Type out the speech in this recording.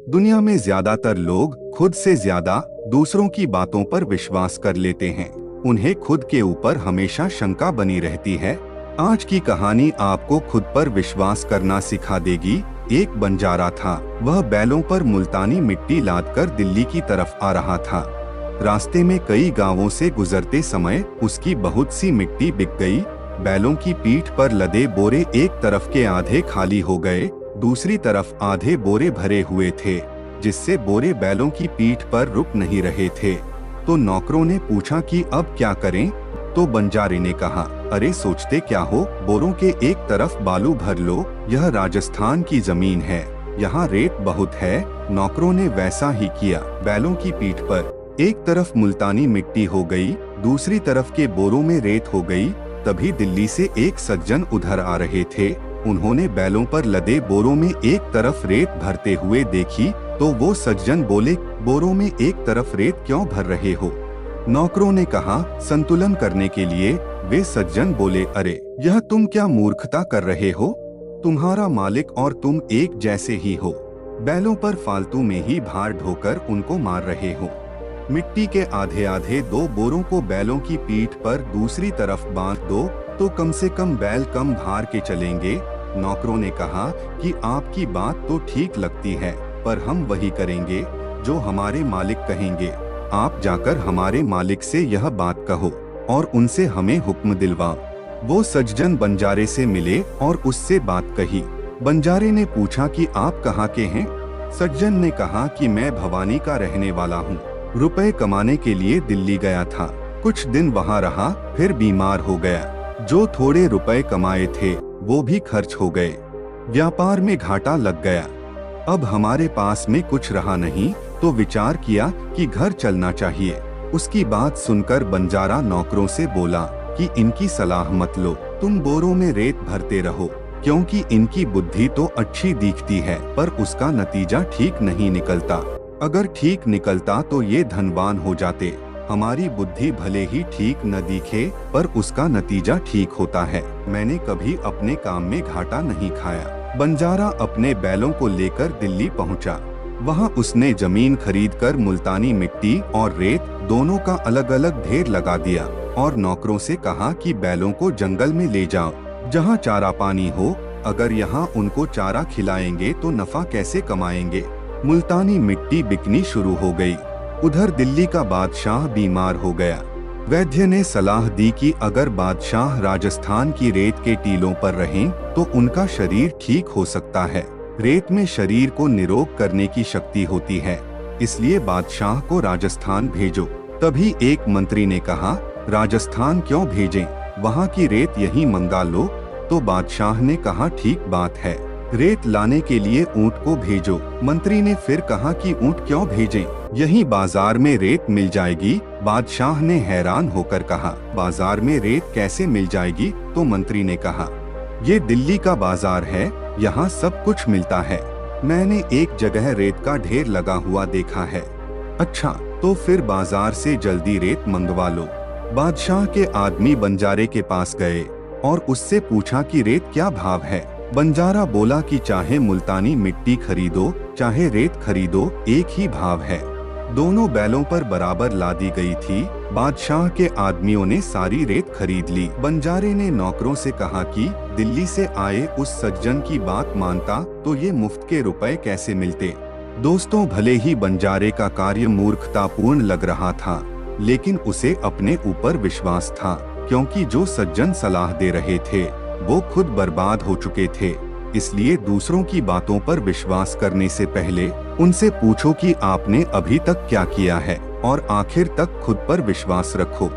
दुनिया में ज्यादातर लोग खुद से ज्यादा दूसरों की बातों पर विश्वास कर लेते हैं। उन्हें खुद के ऊपर हमेशा शंका बनी रहती है। आज की कहानी आपको खुद पर विश्वास करना सिखा देगी। एक बंजारा था। वह बैलों पर मुल्तानी मिट्टी लादकर दिल्ली की तरफ आ रहा था। रास्ते में कई गांवों से गुजरते समय उसकी बहुत सी मिट्टी बिक गई। बैलों की पीठ पर लदे बोरे एक तरफ के आधे खाली हो गए, दूसरी तरफ आधे बोरे भरे हुए थे, जिससे बोरे बैलों की पीठ पर रुक नहीं रहे थे। तो नौकरों ने पूछा कि अब क्या करें? तो बंजारे ने कहा, अरे सोचते क्या हो, बोरों के एक तरफ बालू भर लो, यह राजस्थान की जमीन है, यहाँ रेत बहुत है। नौकरों ने वैसा ही किया। बैलों की पीठ पर एक तरफ मुल्तानी मिट्टी हो गई, दूसरी तरफ के बोरों में रेत हो गई। तभी दिल्ली से एक सज्जन उधर आ रहे थे। उन्होंने बैलों पर लदे बोरों में एक तरफ रेत भरते हुए देखी तो वो सज्जन बोले, बोरों में एक तरफ रेत क्यों भर रहे हो? नौकरों ने कहा, संतुलन करने के लिए। वे सज्जन बोले, अरे यह तुम क्या मूर्खता कर रहे हो? तुम्हारा मालिक और तुम एक जैसे ही हो। बैलों पर फालतू में ही भार ढोकर उनको मार रहे हो। मिट्टी के आधे आधे दो बोरों को बैलों की पीठ पर दूसरी तरफ बांध दो तो कम से कम बैल कम भार के चलेंगे। नौकरों ने कहा कि आपकी बात तो ठीक लगती है, पर हम वही करेंगे जो हमारे मालिक कहेंगे। आप जाकर हमारे मालिक से यह बात कहो और उनसे हमें हुक्म दिलवाओ। वो सज्जन बंजारे से मिले और उससे बात कही। बंजारे ने पूछा कि आप कहाँ के हैं? सज्जन ने कहा कि मैं भवानी का रहने वाला हूँ। रुपए कमाने के लिए दिल्ली गया था। कुछ दिन वहाँ रहा, फिर बीमार हो गया। जो थोड़े रुपए कमाए थे वो भी खर्च हो गए। व्यापार में घाटा लग गया। अब हमारे पास में कुछ रहा नहीं, तो विचार किया कि घर चलना चाहिए। उसकी बात सुनकर बंजारा नौकरों से बोला कि इनकी सलाह मत लो, तुम बोरों में रेत भरते रहो, क्योंकि इनकी बुद्धि तो अच्छी दिखती है पर उसका नतीजा ठीक नहीं निकलता। अगर ठीक निकलता तो ये धनवान हो जाते। हमारी बुद्धि भले ही ठीक न दिखे पर उसका नतीजा ठीक होता है। मैंने कभी अपने काम में घाटा नहीं खाया। बंजारा अपने बैलों को लेकर दिल्ली पहुंचा। वहां उसने जमीन खरीदकर मुल्तानी मिट्टी और रेत दोनों का अलग अलग ढेर लगा दिया और नौकरों से कहा कि बैलों को जंगल में ले जाओ, जहां चारा पानी हो। अगर यहाँ उनको चारा खिलाएंगे तो नफा कैसे कमाएंगे? मुल्तानी मिट्टी बिकनी शुरू हो गई। उधर दिल्ली का बादशाह बीमार हो गया। वैद्य ने सलाह दी कि अगर बादशाह राजस्थान की रेत के टीलों पर रहें तो उनका शरीर ठीक हो सकता है। रेत में शरीर को निरोग करने की शक्ति होती है, इसलिए बादशाह को राजस्थान भेजो। तभी एक मंत्री ने कहा, राजस्थान क्यों भेजें, वहाँ की रेत यहीं मंगा लो। तो बादशाह ने कहा, ठीक बात है, रेत लाने के लिए ऊंट को भेजो। मंत्री ने फिर कहा कि ऊंट क्यों भेजें, यहीं बाजार में रेत मिल जाएगी। बादशाह ने हैरान होकर कहा, बाजार में रेत कैसे मिल जाएगी? तो मंत्री ने कहा, ये दिल्ली का बाजार है, यहाँ सब कुछ मिलता है। मैंने एक जगह रेत का ढेर लगा हुआ देखा है। अच्छा, तो फिर बाजार से जल्दी रेत मंगवा लो। बादशाह के आदमी बंजारे के पास गए और उससे पूछा कि रेत क्या भाव है। बंजारा बोला कि चाहे मुल्तानी मिट्टी खरीदो चाहे रेत खरीदो, एक ही भाव है। दोनों बैलों पर बराबर लादी गई थी। बादशाह के आदमियों ने सारी रेत खरीद ली। बंजारे ने नौकरों से कहा कि दिल्ली से आए उस सज्जन की बात मानता तो ये मुफ्त के रुपए कैसे मिलते। दोस्तों, भले ही बंजारे का कार्य मूर्खतापूर्ण लग रहा था, लेकिन उसे अपने ऊपर विश्वास था, क्योंकि जो सज्जन सलाह दे रहे थे वो खुद बर्बाद हो चुके थे। इसलिए दूसरों की बातों पर विश्वास करने से पहले उनसे पूछो कि आपने अभी तक क्या किया है और आखिर तक खुद पर विश्वास रखो।